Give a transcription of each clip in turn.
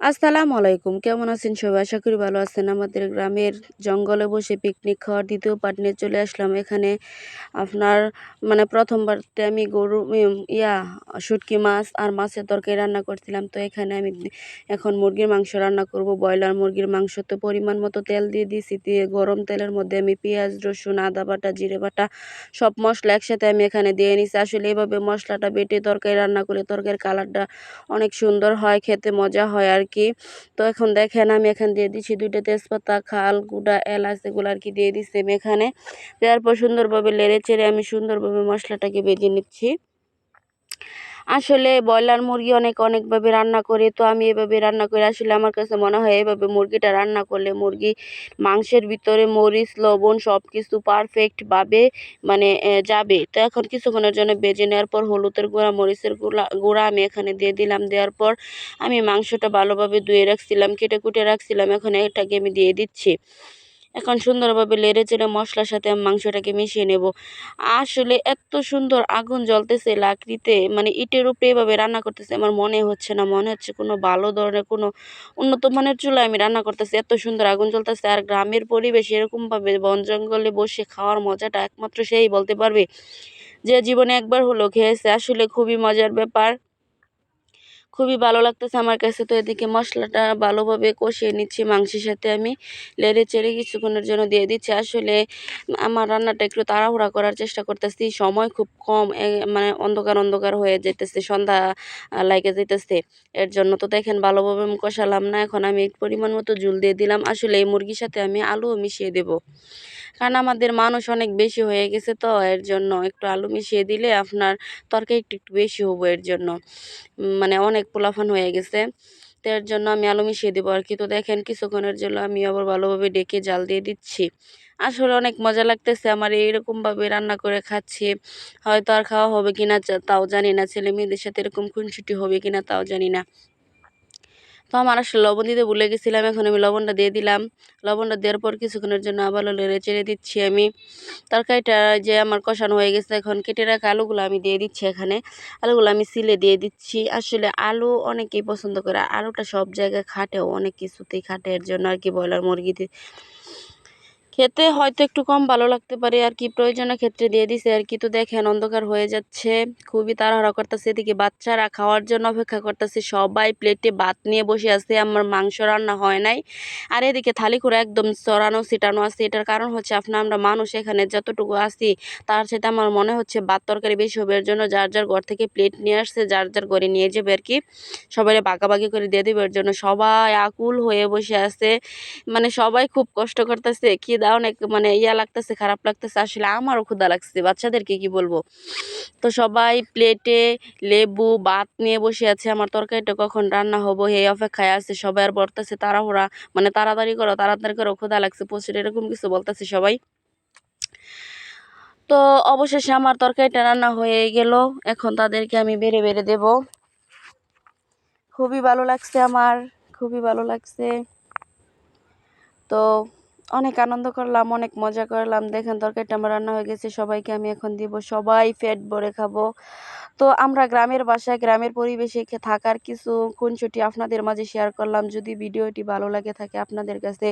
আসসালামু আলাইকুম। কেমন আছেন সবাই? আশা করি ভালো আছেন। আমাদের গ্রামের জঙ্গলে বসে পিকনিক খাওয়ার ২য় পার্ট নিয়ে চলে আসলাম। এখানে আপনার মানে ১ম বারতে আমি গরু শুটকি মাছ আর মাছের তরকারি রান্না করছিলাম। তো এখানে আমি এখন মুরগির মাংস রান্না করব। ব্রয়লার মুরগির মাংস। তো পরিমাণ মতো তেল দিয়ে দিয়েছি। দিয়ে গরম তেলের মধ্যে আমি পেঁয়াজ, রসুন, আদা বাটা, জিরে বাটা সব মসলা একসাথে আমি এখানে দিয়ে নিছি। আসলে এভাবে মসলাটা বেটে তরকারি রান্না করলে তরকারির কালারটা অনেক সুন্দর হয়, খেতে মজা হয় আর কি। তো এখন দেখেন আমি এখানে দিয়ে দিচ্ছি ২টা তেজপাতা, খাল, গুঁড়া এলাচ এগুলো আর কি দিয়ে দিচ্ছি আমি এখানে। দেওয়ার পর সুন্দরভাবে নেড়ে চেড়ে আমি সুন্দরভাবে মশলাটাকে ভেজে নিচ্ছি। আসলে ব্রয়লার মুরগি অনেকভাবে রান্না করে, তো আমি এভাবে রান্না করি। আসলে আমার কাছে মনে হয় এভাবে মুরগিটা রান্না করলে মুরগি মাংসের ভিতরে মরিচ, লবণ সব কিছু পারফেক্টভাবে মানে যাবে। তো এখন কিছুক্ষণের জন্য ভেজে নেওয়ার পর হলুদের গুঁড়া, মরিচের গুঁড়া আমি এখানে দিয়ে দিলাম। দেওয়ার পর আমি মাংসটা ভালোভাবে ধুয়ে রাখছিলাম, কেটে কুটে রাখছিলাম, এখন এটাকে আমি দিয়ে দিচ্ছি। এখন সুন্দরভাবে নেড়ে চেড়ে মশলার সাথে আমি মাংসটাকে মিশিয়ে নেব। আসলে এত সুন্দর আগুন জ্বলতেছে লাকড়িতে, মানে ইটের উপরে এভাবে রান্না করতেছে, আমার মনে হচ্ছে না, মনে হচ্ছে কোনো ভালো ধরনের কোনো উন্নত মানের চুলায় আমি রান্না করতেছি। এত সুন্দর আগুন জ্বলতেছে। আর গ্রামের পরিবেশ এরকমভাবে বন জঙ্গলে বসে খাওয়ার মজাটা একমাত্র সেই বলতে পারবে, যে জীবনে একবার হলেও খেয়েছে। আসলে খুবই মজার ব্যাপার, খুবই ভালো লাগতেছে আমার কাছে। তো এদিকে মশলাটা ভালোভাবে কষিয়ে নিচ্ছি, মাংসের সাথে আমি নেড়ে চেড়ে কিছুক্ষণের জন্য দিয়ে দিচ্ছি। আসলে আমার রান্নাটা একটু তাড়াহুড়া করার চেষ্টা করতেছি, সময় খুব কম, মানে অন্ধকার হয়ে যেতেছে, সন্ধ্যা লাগে যেতেছে, এর জন্য। তো দেখেন ভালোভাবে আমি কষালাম না, এখন আমি পরিমাণ মতো ঝুল দিয়ে দিলাম। আসলে এই মুরগির সাথে আমি আলুও মিশিয়ে দেব, কারণ আমাদের মানুষ অনেক বেশি হয়ে গেছে, তো এর জন্য একটু আলু মিশিয়ে দিলে আপনার তরকারি একটু বেশি হবো, এর জন্য মানে অনেক পোলাফান হয়ে গেছে। তো এর জন্য আমি আলু মিশিয়ে দেবো আর কি। তো দেখেন কিছুক্ষণের জন্য আমি আবার ভালোভাবে ডেকে জাল দিয়ে দিচ্ছি। আসলে অনেক মজা লাগতেছে আমার এইরকমভাবে রান্না করে খাচ্ছি। হয়তো আর খাওয়া হবে কিনা তাও জানি না, ছেলে মেয়েদের সাথে এরকম খুনসুটি হবে কিনা তাও জানি না। তো আমার আসলে লবণ দিতে ভুলে গেছিলাম, এখন আমি লবণটা দিয়ে দিলাম। লবণটা দেওয়ার পর কিছুক্ষণের জন্য আবার নেড়ে চেড়ে দিচ্ছি আমি। তরকারিটা যে আমার কষানো হয়ে গেছে, এখন কেটে রাখা আলুগুলো আমি দিয়ে দিচ্ছি এখানে। আলুগুলো আমি সিলে দিয়ে দিচ্ছি। আসলে আলু অনেকেই পছন্দ করে, আলুটা সব জায়গায় খাটেও, অনেক কিছুতেই খাটে, এর জন্য আর কি ব্রয়লার মুরগিতে খেতে হয়তো একটু কম ভালো লাগতে পারে আর কি, প্রয়োজনের ক্ষেত্রে দিয়ে দিছে আর কি। তো দেখেন অন্ধকার হয়ে যাচ্ছে, খুবই তাড়াহুড়া করতেছে। এদিকে বাচ্চারা খাওয়ার জন্য অপেক্ষা করতেছে, সবাই প্লেটে ভাত নিয়ে বসে আছে, আমার মাংস রান্না হয় নাই। আর এদিকে থালি করে একদম চড়ানো ছিটানো আছে। এটার কারণ হচ্ছে আমরা মানুষ এখানে যতটুকু আছি তার সাথে আমার মনে হচ্ছে ভাত তরকারি বেশি হবে, এর জন্য যার যার ঘর থেকে প্লেট নিয়ে আসছে, যার যার ঘরে নিয়ে যাবে আর কি, সবাই ভাগাভাগি করে দিয়ে দেবে। এর জন্য সবাই আকুল হয়ে বসে আছে, মানে সবাই খুব কষ্ট করতেছে, খিদা অনেক মানে লাগতেছে, খারাপ লাগতেছে। আসলে আমারও ক্ষুধা লাগছে, বাচ্চাদেরকে কি বলবো। তো সবাই প্লেটে লেবু ভাত নিয়ে বসে আছে, আমার তরকারিটা কখন রান্না হবো এই অপেক্ষায় আছে সবাই। আর বলতেছে তাড়াহুড়া, মানে তাড়াতাড়ি করো ক্ষুধা লাগছে প্রচুর, এরকম কিছু বলতেছে সবাই। তো অবশেষে আমার তরকারিটা রান্না হয়ে গেল, এখন তাদেরকে আমি বেড়ে বেড়ে দেব। খুবই ভালো লাগছে আমার, খুবই ভালো লাগছে। তো অনেক আনন্দ করলাম, অনেক মজা করলাম। দেখেন তরকারিটা আমার রান্না হয়ে গেছে, সবাইকে আমি এখন দিব, সবাই পেট ভরে খাবো। তো আমরা গ্রামের বাসায়, গ্রামের পরিবেশে থাকার কিছু খুনসুটি আপনাদের মাঝে শেয়ার করলাম। যদি ভিডিওটি ভালো লাগে থাকে আপনাদের কাছে,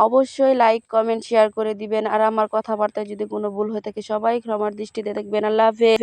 অবশ্যই লাইক কমেন্ট শেয়ার করে দিবেন। আর আমার কথাবার্তায় যদি কোনো ভুল হয়ে থাকে সবাই ক্ষমার দৃষ্টিতে দেখবেন। আল্লাহ হাফেজ।